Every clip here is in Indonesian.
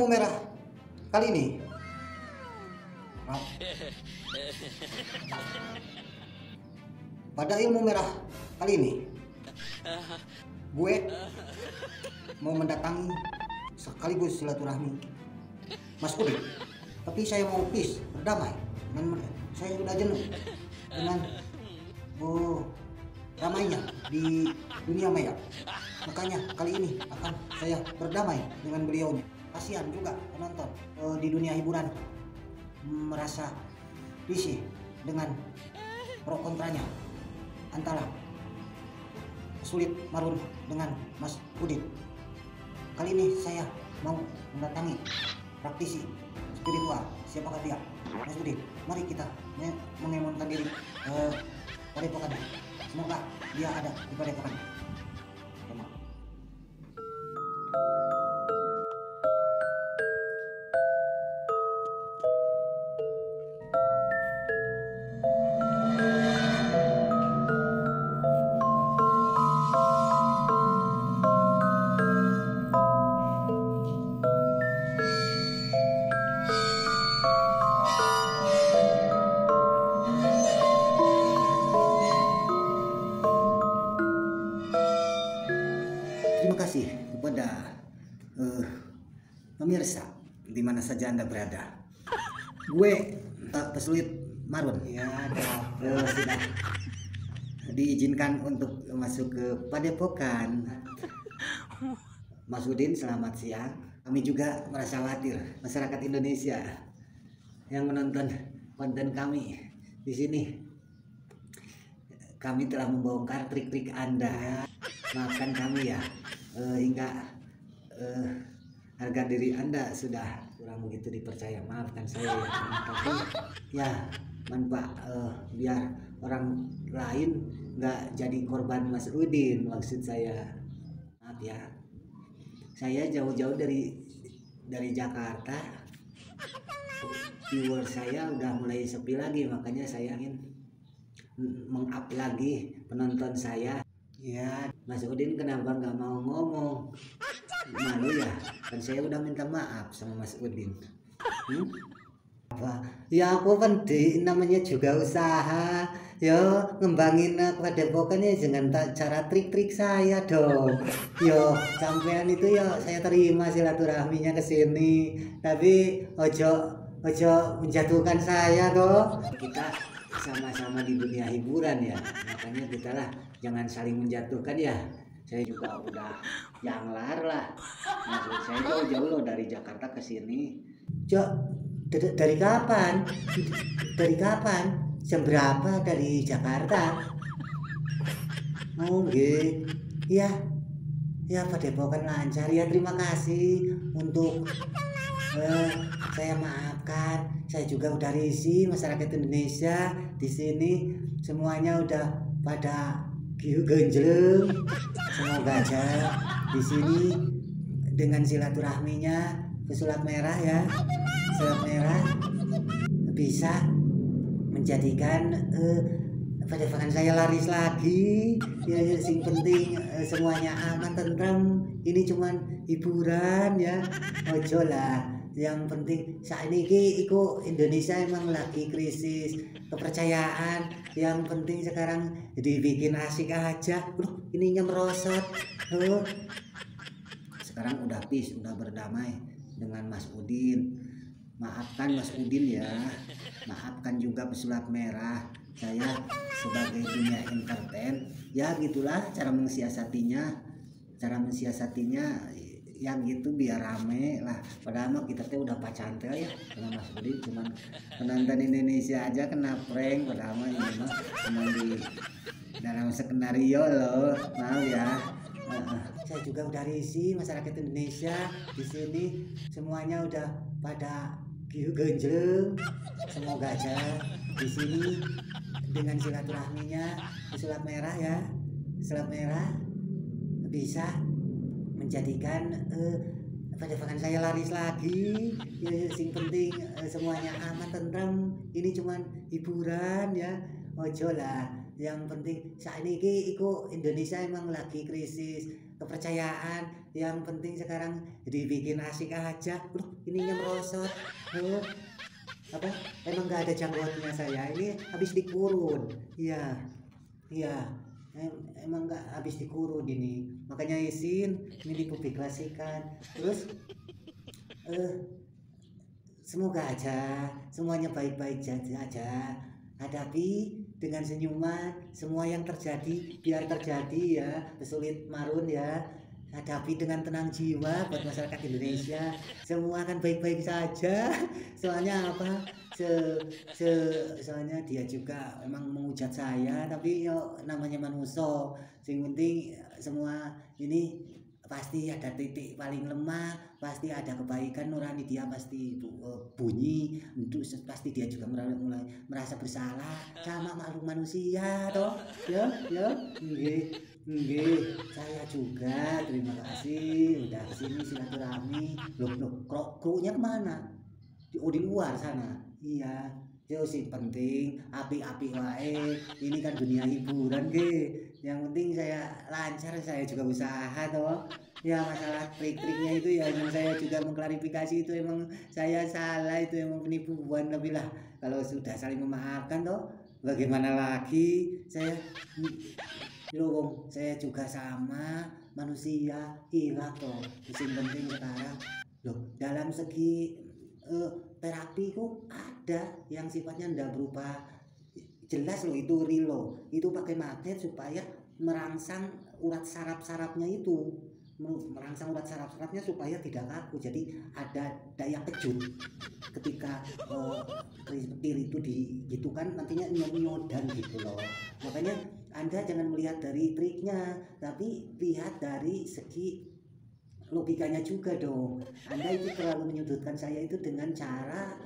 ilmu merah kali ini. Pada ilmu merah kali ini, gue mau mendatangi sekaligus silaturahmi Mas Udin. Tapi saya mau peace, berdamai dengan saya sudah jenuh dengan ramainya di dunia maya. Makanya kali ini akan saya berdamai dengan beliaunya. Kasihan juga penonton di dunia hiburan merasa risih dengan pro kontranya antara Sulit Marun dengan Mas Udin. Kali ini saya mau mendatangi praktisi spiritual. Siapakah dia? Mas Udin. Mari kita mengemonkan diri padepokannya. Semoga dia ada di padepokannya. Terima kasih kepada pemirsa di mana saja Anda berada. Gue Sulit Marun ya, sudah diizinkan untuk masuk ke padepokan Mas Udin. Selamat siang. Kami juga merasa khawatir masyarakat Indonesia yang menonton konten kami di sini. Kami telah membongkar trik-trik Anda. Maafkan kami ya, hingga harga diri Anda sudah kurang begitu dipercaya. Maafkan saya ya, tapi ya manfaat biar orang lain nggak jadi korban Mas Udin, maksud saya. Maaf ya, saya jauh-jauh dari Jakarta. Viewer saya udah mulai sepi lagi, makanya saya ingin meng-up lagi penonton saya. Ya, Mas Udin kenapa nggak mau ngomong? Malu ya? Kan saya udah minta maaf sama Mas Udin. Apa? Ya aku penting, namanya juga usaha. Yo, ngembangin padepokan ya dengan cara trik-trik saya dong. Yo, sampean itu yo saya terima silaturahminya ke sini. Tapi ojo menjatuhkan saya toh. Kita sama-sama di dunia hiburan ya, makanya kita lah jangan saling menjatuhkan ya. Saya juga udah janglar lah, maksud saya jauh-jauh loh dari Jakarta ke sini. Dari kapan? Dari kapan? Jam berapa dari Jakarta? Oh nggih, ya padepokan lancar ya. Terima kasih untuk saya maafkan. Saya juga udah risih masyarakat Indonesia di sini, semuanya udah pada genjleng. Semoga aja di sini dengan silaturahminya pesulap merah ya, pesulap merah bisa menjadikan padepokan saya laris lagi. Ya, sing penting semuanya aman tentram. Ini cuman hiburan ya, ojo lah. Yang penting saat ini iku Indonesia emang lagi krisis kepercayaan. Yang penting sekarang dibikin asik aja. Ininya merosot. Sekarang udah peace, udah berdamai dengan Mas Udin. Maafkan Mas Udin ya. Maafkan juga pesulap merah. Saya sebagai dunia entertain ya gitulah cara mensiasatinya. Cara mensiasatinya yang gitu biar rame lah. Padahal mah kita tuh udah pacantel ya sama Mas Udin, cuman penonton Indonesia aja kena prank. Padahal mah ini mah cuma di dalam skenario loh. Maaf ya. Saya juga udah risih masyarakat Indonesia di sini, semuanya udah pada genjleng. Semoga aja di sini dengan silaturahminya pesulap merah ya, pesulap merah bisa menjadikan padepokan saya laris lagi. Ya, sing penting semuanya aman tentram. Ini cuman hiburan ya, ojo lah. Yang penting saat ini iku Indonesia emang lagi krisis kepercayaan. Yang penting sekarang dibikin asik aja. Loh, ininya merosot. Loh, apa? Emang nggak ada janggutnya saya. Ini habis dikurun. Iya, iya. Emang nggak habis dikurun ini. Makanya izin ini dipublikasikan. Terus semoga aja semuanya baik-baik aja. Hadapi dengan senyuman semua yang terjadi, biar terjadi ya, Pesulit Marun ya. Hadapi dengan tenang jiwa buat masyarakat Indonesia. Semua akan baik-baik saja. Soalnya apa? Soalnya dia juga emang menghujat saya, tapi yo namanya manusia. Yang penting semua ini pasti ada titik paling lemah, pasti ada kebaikan nurani dia pasti bunyi, pasti dia juga mulai merasa bersalah sama makhluk manusia toh. Ya, nggih, saya juga terima kasih udah kesini silaturahmi. Loh, kroknya kemana? Di luar sana. Iya, yo sih penting api-api wae. Ini kan dunia hiburan ge. Yang penting saya lancar, saya juga usaha toh. Ya masalah trik-triknya itu ya emang saya juga mengklarifikasi itu emang saya salah, itu emang penipuan, lebih lah kalau sudah saling memaafkan toh bagaimana lagi. Saya juga sama manusia hilang toh. Yang penting sekarang loh dalam segi terapi ku ada yang sifatnya ndak berupa jelas loh, itu real loh, itu pakai magnet supaya merangsang urat saraf-sarafnya itu, supaya tidak kaku, jadi ada daya kejut ketika petir itu gitu kan, nantinya nyod-nyodan gitu loh. Makanya Anda jangan melihat dari triknya, tapi lihat dari segi logikanya juga dong. Anda itu terlalu menyudutkan saya itu dengan cara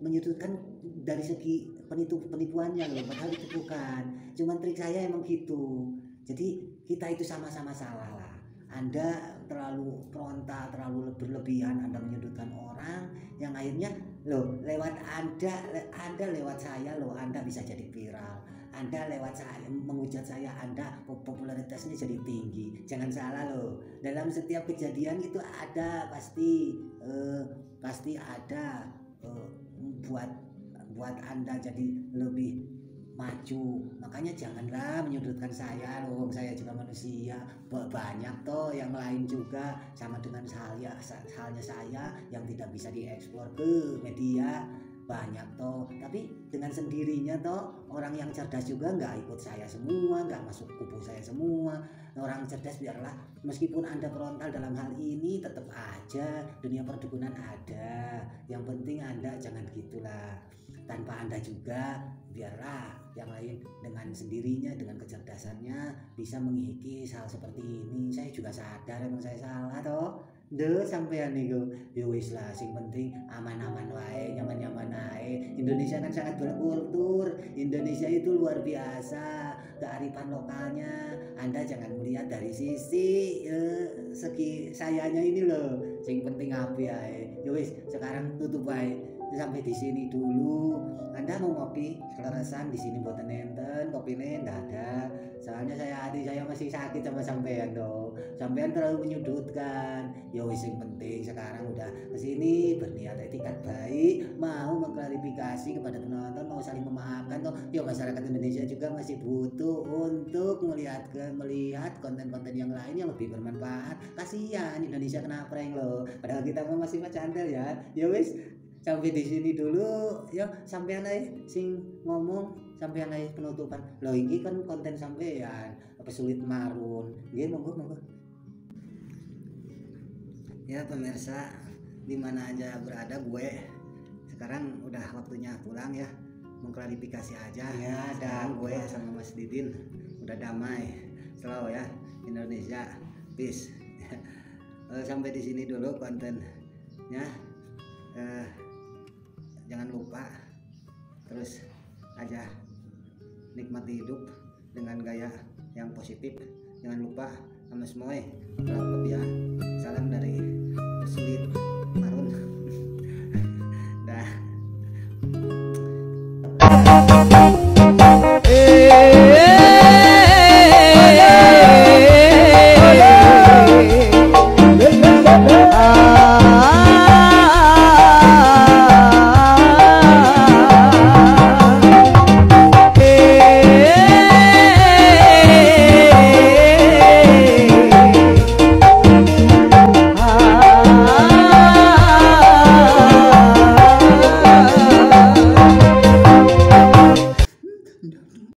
menyudutkan dari segi penipuannya loh, padahal itu bukan, cuman trik saya emang gitu. Jadi kita itu sama-sama salah lah. Anda terlalu frontal, terlalu berlebihan, Anda menyudutkan orang yang akhirnya loh lewat Anda lewat saya loh Anda bisa jadi viral. Anda lewat saya menghujat saya, Anda popularitasnya jadi tinggi. Jangan salah loh, dalam setiap kejadian itu ada pasti ada buat Anda jadi lebih maju. Makanya janganlah menyudutkan saya loh, saya juga manusia, banyak toh yang lain juga sama dengan halnya saya yang tidak bisa dieksplor ke media, banyak toh. Tapi dengan sendirinya toh orang yang cerdas juga nggak ikut saya semua, nggak masuk kubu saya semua. Orang cerdas biarlah, meskipun Anda frontal dalam hal ini, tetap aja dunia perdukunan ada. Yang penting Anda jangan gitulah. Tanpa Anda juga biarlah yang lain dengan sendirinya, dengan kecerdasannya bisa mengikis hal seperti ini. Saya juga sadar emang saya salah toh. Sampean niku ya wis lah, sing penting aman-aman wae, nyaman-nyaman wae. Indonesia kan sangat berkultur. Indonesia itu luar biasa kearifan lokalnya. Anda jangan melihat dari sisi segi sayanya ini loh. Sing penting api ae. Ya wis, sekarang tutup wae. Sampai di sini dulu. Anda mau ngopi selerasan di sini buatan enten, kopine ndak ada. Soalnya hati saya masih sakit sama sampean dong. Sampean terlalu menyudutkan. Ya wis, yang penting sekarang udah kesini berniat etikat baik, mau mengklarifikasi kepada penonton, mau saling memaafkan toh. Ya masyarakat Indonesia juga masih butuh untuk melihat konten-konten yang lain yang lebih bermanfaat. Kasihan Indonesia kena prank loh. Padahal kita masih cantel ya. Ya wis, sampai di sini dulu ya. Sampean ae sing ngomong, sampean ae penutupan. Loh ini kan konten sampean Pesulit Marun. Nggih, monggo. Ya pemirsa, dimana aja berada, gue sekarang udah waktunya pulang ya. Mengklarifikasi aja ya, dan gue sama Mas Didin udah damai. Selalu ya, Indonesia peace. Sampai di sini dulu kontennya. Jangan lupa terus aja nikmati hidup dengan gaya yang positif. Jangan lupa sama semua ya. Salam dari Pesulit Marun. Dah.